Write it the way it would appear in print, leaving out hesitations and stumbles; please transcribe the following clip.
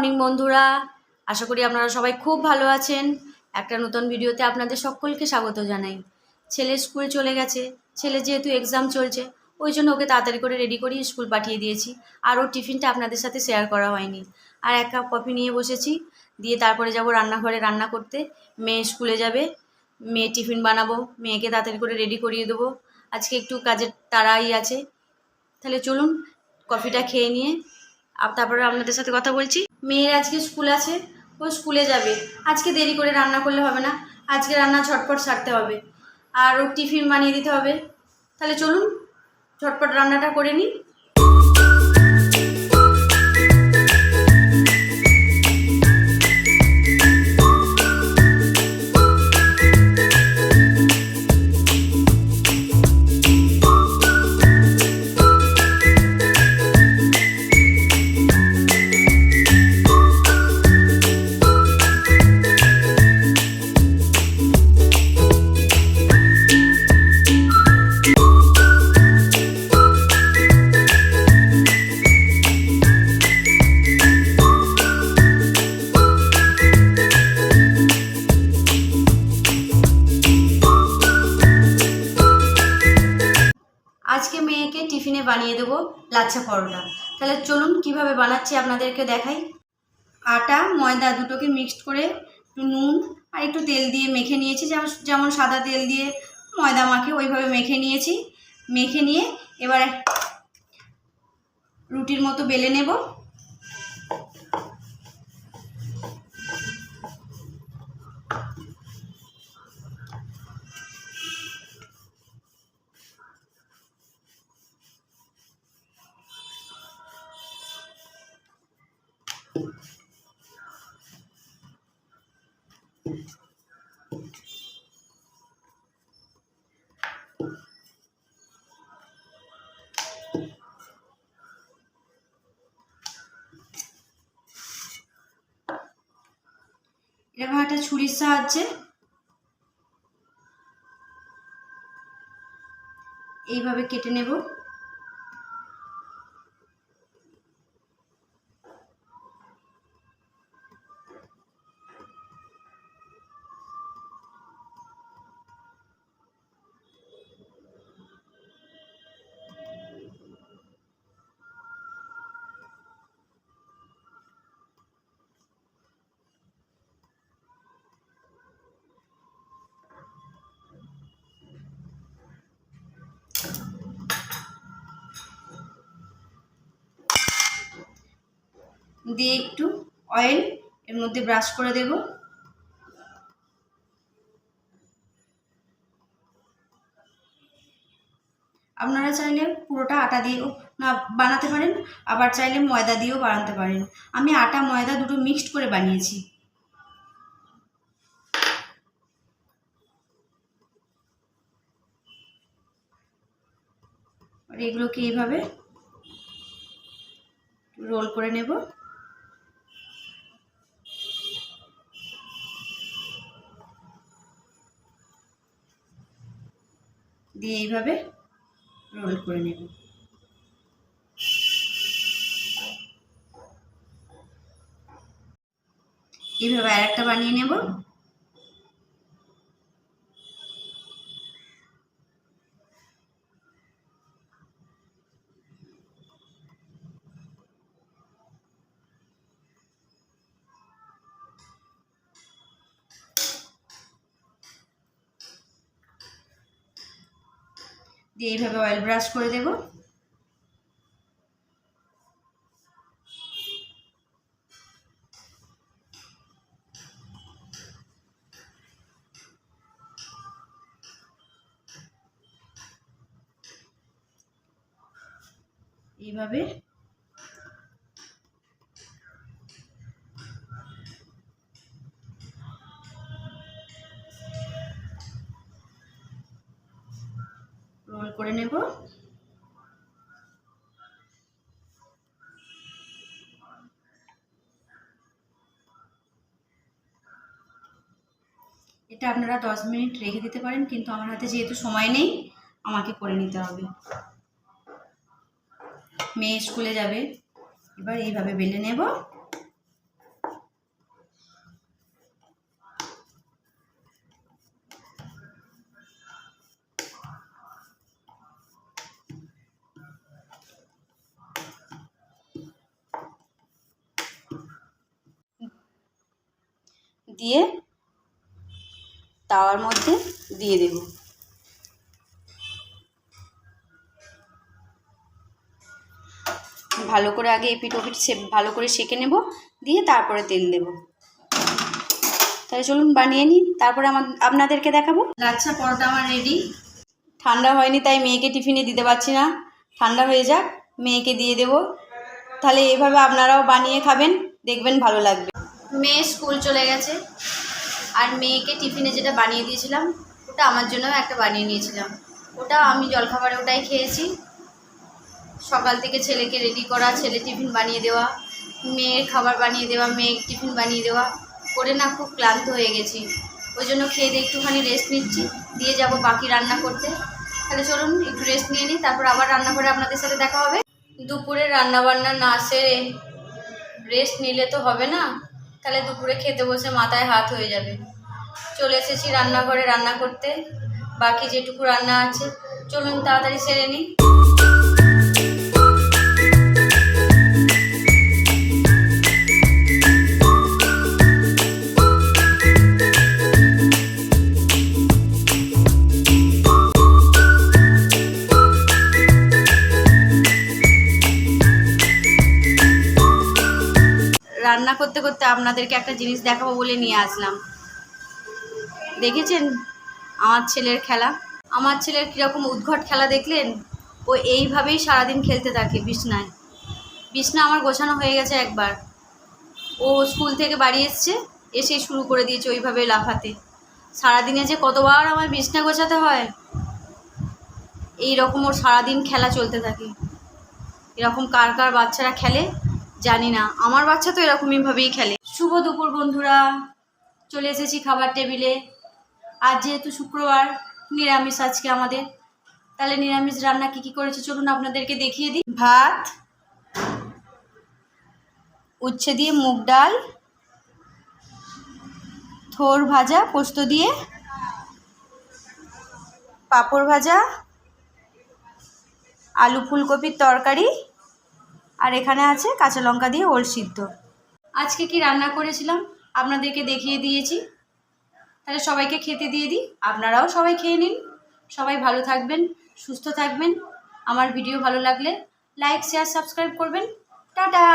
Morning বন্ধুরা, আশা করি আপনারা সবাই খুব ভালো আছেন। একটা নতুন ভিডিওতে আপনাদের সকলকে স্বাগত জানাই। ছেলে স্কুল চলে গেছে। ছেলে যেহেতু এক্সাম চলছে, ওই জন্য ওকে তাড়াতাড়ি করে রেডি করিয়ে স্কুল পাঠিয়ে দিয়েছি। আর ওর টিফিনটা আপনাদের সাথে শেয়ার করা হয়নি। আর এক কাপ কফি নিয়ে বসেছি, দিয়ে তারপরে যাব রান্নাঘরে রান্না করতে। মেয়ে স্কুলে যাবে, মেয়ে টিফিন বানাবো, মেয়েকে তাড়াতাড়ি করে রেডি করিয়ে দেবো। আজকে একটু কাজের তাড়াই আছে। তাহলে চলুন কফিটা খেয়ে নিয়ে তারপরে আপনাদের সাথে কথা বলছি। মেয়ের আজকে স্কুল আছে, ও স্কুলে যাবে। আজকে দেরি করে রান্না করলে হবে না, আজকে রান্না ঝটপট সারতে হবে, আর ওর টিফিন বানিয়ে দিতে হবে। তাহলে চলুন ঝটপট রান্নাটা করে নিই। আজকে মেয়েকে টিফিনে বানিয়ে দেবো লাচ্ছা পরোটা। তাহলে চলুন কিভাবে বানাচ্ছি আপনাদেরকে দেখাই। আটা ময়দা দুটোকে মিক্সড করে একটু নুন আর একটু তেল দিয়ে মেখে নিয়েছি, যেমন সাদা তেল দিয়ে ময়দা মাখে ওইভাবে মেখে নিয়েছি। মেখে নিয়ে এবার রুটির মতো বেলে নেব। এরকম একটা ছুরির সাহায্যে এইভাবে কেটে নেব। দিয়ে একটু অয়েল এর মধ্যে ব্রাশ করে দেব। আপনারা চাইলে পুরোটা আটা দিয়েও না বানাতে পারেন, আবার চাইলে ময়দা দিয়েও বানাতে পারেন। আমি আটা ময়দা দুটো মিক্সড করে বানিয়েছি। আর এগুলোকে এইভাবে রোল করে নেব। দিয়ে এইভাবে রোল করে নেব। এইভাবে আরেকটা বানিয়ে নেব। দিয়ে এইভাবে অয়েল ব্রাশ করে দেব। এইভাবে রোল করে নেব। এটা আপনারা 10 মিনিট রেখে দিতে পারেন, কিন্তু আমার হাতে যেহেতু সময় নেই, আমাকে করে নিতে হবে। মেয়ে স্কুলে যাবে, এবার এইভাবে বেলে নেব। দিয়ে তাওয়ার মধ্যে দিয়ে দেব। ভালো করে আগে এপিট ওপিট ভালো করে সেঁকে নেব, দিয়ে তারপরে তেল দেব। তাহলে চলুন বানিয়ে নিই, তারপরে আপনাদেরকে দেখাবো। লাচ্ছা পরোটা আমার রেডি। ঠান্ডা হয়নি তাই মেয়েকে টিফিনে দিতে পারছি না, ঠান্ডা হয়ে যাক মেয়েকে দিয়ে দেব। তাহলে এইভাবে আপনারাও বানিয়ে খাবেন, দেখবেন ভালো লাগবে। মেয়ে স্কুল চলে গেছে, আর মেয়েকে টিফিনে যেটা বানিয়ে দিয়েছিলাম ওটা আমার জন্য একটা বানিয়ে নিয়েছিলাম। ওটা আমি জলখাবারে ওটাই খেয়েছি। সকাল থেকে ছেলেকে রেডি করা, ছেলে টিফিন বানিয়ে দেওয়া, মেয়ের খাবার বানিয়ে দেওয়া, মেয়ের টিফিন বানিয়ে দেওয়া করে না খুব ক্লান্ত হয়ে গেছি। ওই জন্য খেয়ে দিয়ে একটুখানি রেস্ট নিচ্ছি, দিয়ে যাব বাকি রান্না করতে। তাহলে চলুন একটু রেস্ট নিয়ে নিই, তারপর আবার রান্না করে আপনাদের সাথে দেখা হবে। দুপুরে রান্নাবান্না না সেরে রেস্ট নিলে তো হবে না, তাহলে দুপুরে খেতে বসে মাথায় হাত হয়ে যাবে। চলে এসেছি রান্নাঘরে রান্না করতে, বাকি যেটুকু রান্না আছে চলুন তাড়াতাড়ি সেরে নিই। রান্না করতে করতে আপনাদেরকে একটা জিনিস দেখাবো বলে নিয়ে আসলাম। দেখেছেন আমার ছেলের খেলা? আমার ছেলের কীরকম উদ্ভট খেলা দেখলেন? ও এইভাবেই সারাদিন খেলতে থাকে বিছনায়। বিছনা আমার গোছানো হয়ে গেছে একবার, ও স্কুল থেকে বাড়ি এসেই শুরু করে দিয়েছে ওইভাবে লাফাতে। সারাদিনে যে কতবার আমার বিছনা গোছাতে হয়, এই রকম ওর সারাদিন খেলা চলতে থাকে। এরকম কার কার বাচ্চারা খেলে জানি না, আমার বাচ্চা তো এরকমইভাবেই খেলে। শুভ দুপুর বন্ধুরা, চলে এসেছি খাবার টেবিলে। আজ যেহেতু শুক্রবার, নিরামিষ আজকে আমাদের। তাহলে নিরামিষ রান্না কী কী করেছি চলুন আপনাদেরকে দেখিয়ে দিই। ভাত, উচ্ছে দিয়ে মুগ ডাল, থোর ভাজা পোস্ত দিয়ে, পাঁপড় ভাজা, আলু ফুলকপির তরকারি, আর এখানে আছে কাঁচা লঙ্কা দিয়ে ওল সিদ্ধ। আজকে কি রান্না করেছিলাম আপনাদেরকে দেখিয়ে দিয়েছি। তাহলে সবাইকে খেতে দিয়ে দিই, আপনারাও সবাই খেয়ে নিন। সবাই ভালো থাকবেন, সুস্থ থাকবেন। আমার ভিডিও ভালো লাগলে লাইক শেয়ার সাবস্ক্রাইব করবেন। টাটা।